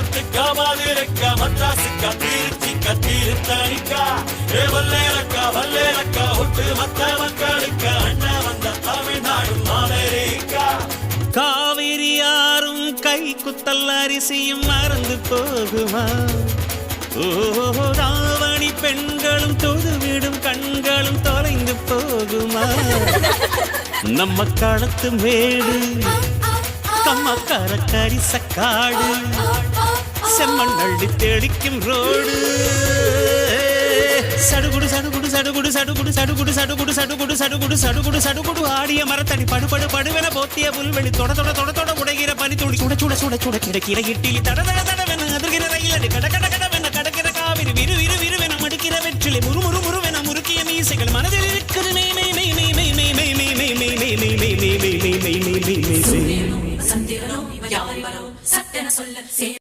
மரத்துக்கா மாதிரிக்கா மத்ராசுக்கா திருச்சிக்கா திருத்தணிக்கா வல்லேலக்கா ஒட்டு மத்த மக்களுக்கா அண்ணா வந்த தமிழ்நாடு அமெரிக்கா காவிரி யாரும் கை குத்தல் அரிசியும் மறந்து போகுமா ராவணி பெண்களும் தொழுவிடும் கண்களும் தொலைந்து போகுமா நம்ம களத்து மேடு கம்மக்கார கரிசக்காடு செம்மண் அள்ளி தெளிக்கும் ரோடு சடுகுடு சடுகுடு சடுகுடு சடுகுடு சடுகுடு சடுகுடு சடுகுடு சடுகுடு சடுகுடு சடுகுடு ஆடிய மரத்தடி படுபடு படுவென போத்திய புல்வெளி தொட தொட தொட தொட உடைகிற பனி துளி சுட சுட சுட சுட கிடக்கிற இட்டிலி தட தட தடவென அதிர்கிற ரயில் அடி கட கட கடவென கடக்கிற காவிரி விறு விறு விறுவென மடிக்கிற வெற்றிலை முறுமுறு